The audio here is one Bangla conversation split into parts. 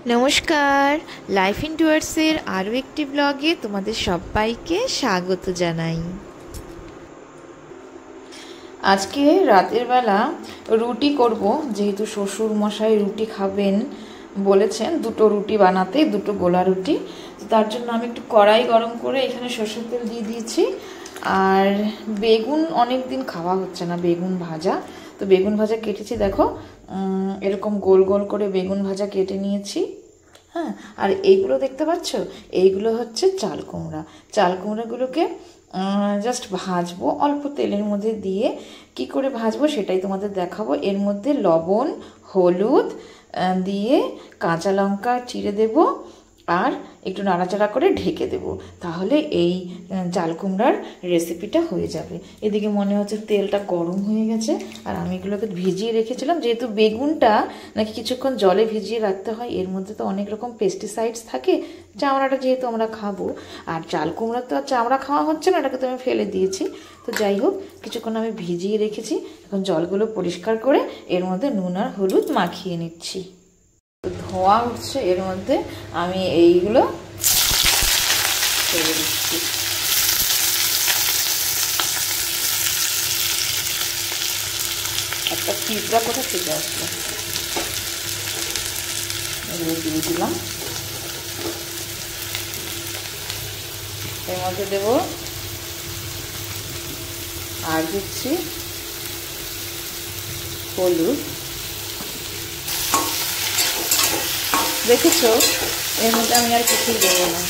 নমস্কার, লাইফ ইন টুয়ার্ডসের আরও একটি ব্লগে তোমাদের সবাইকে স্বাগত জানাই। আজকে রাতের বেলা রুটি করব, যেহেতু শ্বশুর মশাই রুটি খাবেন বলেছেন, দুটো রুটি বানাতে, দুটো গোলা রুটি। তার জন্য আমি একটু কড়াই গরম করে এখানে সরষের তেল দিয়ে দিয়েছি। আর বেগুন অনেক দিন খাওয়া হচ্ছে না, বেগুন ভাজা। তো বেগুন ভাজা কেটেছি, দেখো এরকম গোল গোল করে বেগুন ভাজা কেটে নিয়েছি। হ্যাঁ, আর এইগুলো দেখতে পাচ্ছ, এইগুলো হচ্ছে চাল কুমড়া। চাল কুমড়াগুলোকে জাস্ট ভাজবো অল্প তেলের মধ্যে দিয়ে। কি করে ভাজবো সেটাই তোমাদের দেখাবো। এর মধ্যে লবণ, হলুদ দিয়ে কাঁচা লঙ্কা চিড়ে দেব, আর একটু নাড়াচাড়া করে ঢেকে দেব। তাহলে এই চাল কুমড়ার রেসিপিটা হয়ে যাবে। এদিকে মনে হচ্ছে তেলটা গরম হয়ে গেছে, আর আমি এগুলোকে ভিজিয়ে রেখেছিলাম। যেহেতু বেগুনটা নাকি কিছুক্ষণ জলে ভিজিয়ে রাখতে হয়, এর মধ্যে তো অনেক রকম পেস্টিসাইডস থাকে, চামড়াটা যেহেতু আমরা খাবো। আর চাল কুমড়া তো আর চামড়া খাওয়া হচ্ছে না, এটাকে তো আমি ফেলে দিয়েছি। তো যাই হোক, কিছুক্ষণ আমি ভিজিয়ে রেখেছি। এখন জলগুলো পরিষ্কার করে এর মধ্যে নুন আর হলুদ মাখিয়ে নিচ্ছি। ধোঁয়া উঠছে, এর মধ্যে আমি এইগুলো ছেড়ে দিচ্ছি। একটা পিঁপড়া কোথা থেকে আসলো, এগুলো দিয়ে দিলাম। এর মধ্যে দেব আর দিচ্ছি হলুদ। দেখেছো, এর মধ্যে আমি আর কিছুই দেবো না,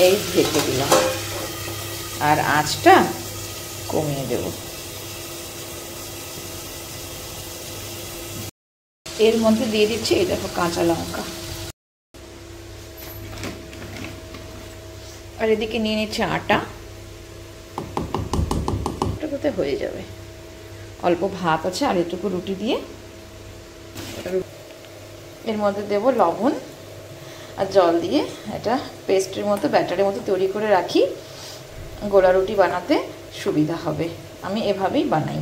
এই ঢেকে দিলাম। আর আঁচটা কমিয়ে দেব। এর মধ্যে দিয়ে দিচ্ছি এই দেখো কাঁচা লঙ্কা। আর এদিকে নিয়ে নিচ্ছে আটা, ওটাতে হয়ে যাবে। অল্প ভাত আছে আর এটুকু রুটি দিয়ে। এর মধ্যে দেব লবণ আর জল দিয়ে এটা পেস্টের মতো, ব্যাটারের মতো তৈরি করে রাখি। গোলা রুটি বানাতে সুবিধা হবে, আমি এভাবেই বানাই।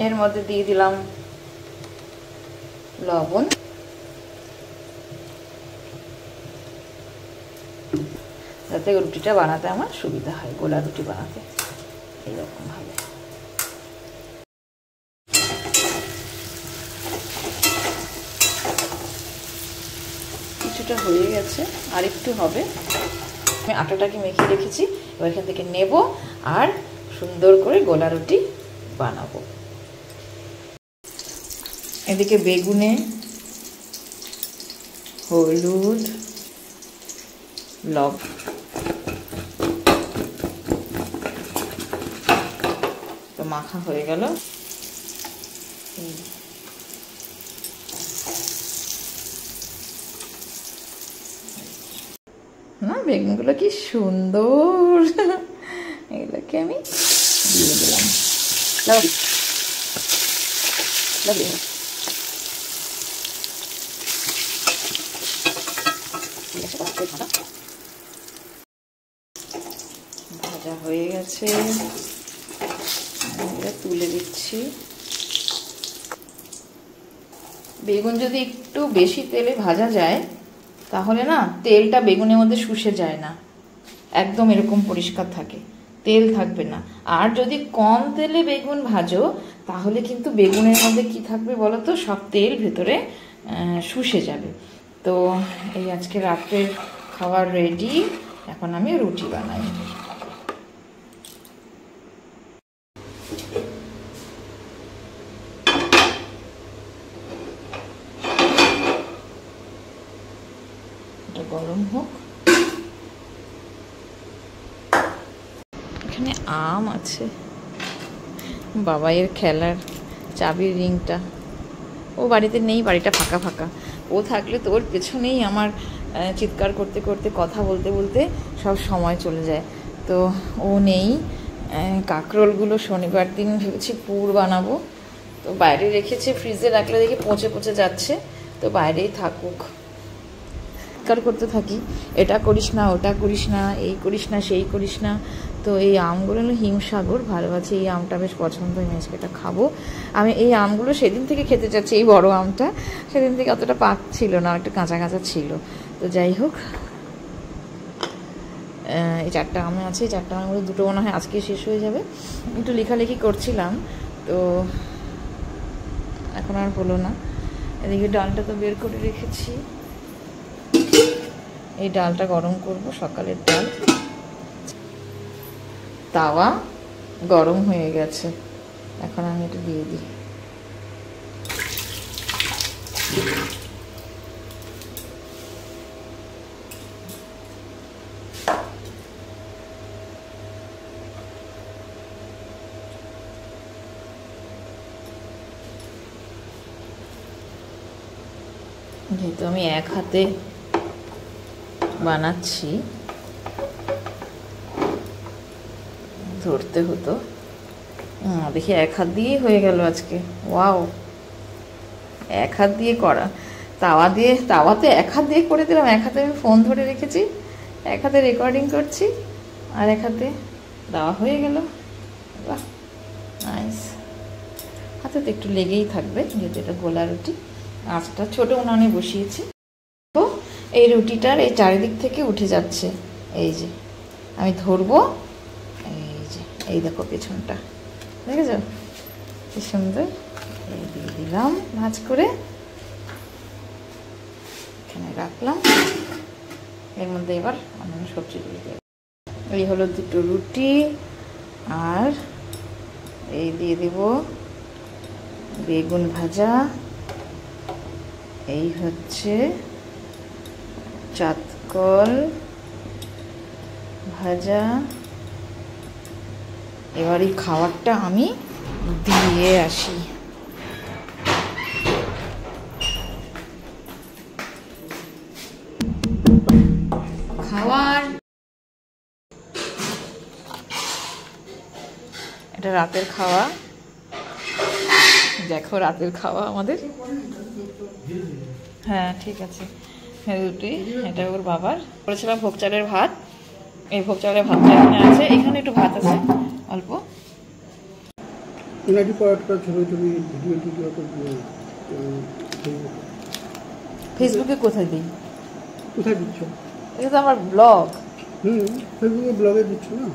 এর মধ্যে দিয়ে দিলাম লবণ, যাতে রুটিটা বানাতে আমার সুবিধা হয়, গোলা রুটি বানাতে এইরকম ভাবে। কিছুটা হয়ে গেছে, আর একটু হবে। আমি আটাটাকে মেখে রেখেছি, এবার এখান থেকে নেব আর সুন্দর করে গোলা রুটি বানাবো। এদিকে বেগুনে হলুদ, লবণ, তো মাখা হয়ে গেল। না, বেগুনগুলো কি সুন্দর, এগুলোকে আমি দিয়ে দিলাম। ভাজা হয়ে গেছে, তুলে দিচ্ছি। বেগুন যদি একটু বেশি তেলে ভাজা যায়, তাহলে না তেলটা বেগুনের মধ্যে শুষে যায় না, একদম এরকম পরিষ্কার থাকে, তেল থাকবে না। আর যদি কম তেলে বেগুন ভাজো, তাহলে কিন্তু বেগুনের মধ্যে কি থাকবে বলো তো, সব তেল ভেতরে শুষে যাবে। তো এই আজকে রাত্রের খাবার রেডি, এখন আমি রুটি বানাই। গরম হোক। এখানে আম আছে, বাবাইয়ের খেলার চাবির রিংটা। ও বাড়িতে নেই, বাড়িটা ফাঁকা ফাঁকা। ও থাকলে তো ওর পেছনেই আমার চিৎকার করতে করতে, কথা বলতে বলতে সব সময় চলে যায়। তো ও নেই। কাঁকরোলগুলো শনিবার দিন ভেবেছি পুর বানাবো, তো বাইরে রেখেছে, ফ্রিজে রাখলে দেখি পচে পচে যাচ্ছে, তো বাইরেই থাকুক। চিৎকার করতে থাকি, এটা করিস না, ওটা করিস না, এই করিস না, সেই করিস না। তো এই আমগুলো হলো হিমসাগর, ভালো আছে, এই আমটা বেশ পছন্দ, আমি আজকে এটা খাবো। আমি এই আমগুলো সেদিন থেকে খেতে চাচ্ছি, এই বড় আমটা সেদিন থেকে অতটা পাকছিল না, একটু কাঁচা কাঁচা ছিল। তো যাই হোক, এই 4টা আম আছে, এই 4টা আমের মধ্যে 2টো মনে হয় আজকে শেষ হয়ে যাবে। একটু লেখালেখি করছিলাম, তো এখন আর হলো না। এদিকে ডালটা তো বের করে রেখেছি, এই ডালটা গরম করব, সকালের ডাল। তাওয়া গরম হয়ে গেছে, এখন আমি এটা দিয়ে দিই। যেহেতু আমি এক হাতে বানাচ্ছি, ধরতে হতো, দেখি এক হাত দিয়েই হয়ে গেল আজকে। ওয়াও, এক হাত দিয়ে করা, তাওয়াতে এক হাত দিয়ে করে দিলাম। এক হাতে আমি ফোন ধরে রেখেছি, এক হাতে রেকর্ডিং করছি, আর এক হাতে দেওয়া হয়ে গেল। বাহ, নাইস। হাতে তো একটু লেগেই থাকবে, যেহেতু এটা গোলা রুটি। আঁচটা ছোটো উনানে বসিয়েছি, তো এই রুটিটার এই চারিদিক থেকে উঠে যাচ্ছে। এই যে আমি ধরবো, এই যে এই দেখো পেছনটা, দেখেছ কি সুন্দর। এই দিয়ে দিলাম ভাঁজ করে, এখানে রাখলাম। এর মধ্যে এবার অন্যান্য সবজিগুলো দিয়ে, এই হলো 2টো রুটি, আর এই দিয়ে দেব বেগুন ভাজা, এই হচ্ছে চাঁদকল ভাজা। এবার এই খাবারটা আমি দিয়ে আসি। খাবার, এটা রাতের খাওয়া, দেখো রাতের খাওয়া আমাদের। হ্যাঁ ঠিক আছে, রুটি, এটা ওর বাবার করেছিলাম ভোগ চালের ভাত। এই ভোগ চালের ভাতটা এখানে আছে, এখানে একটু ভাত আছে অল্প। ফেসবুকে কোথায় দিই? কোথায় দিচ্ছ? এটা তো আমার ব্লগ। ফেসবুকে ব্লগে দিচ্ছ না?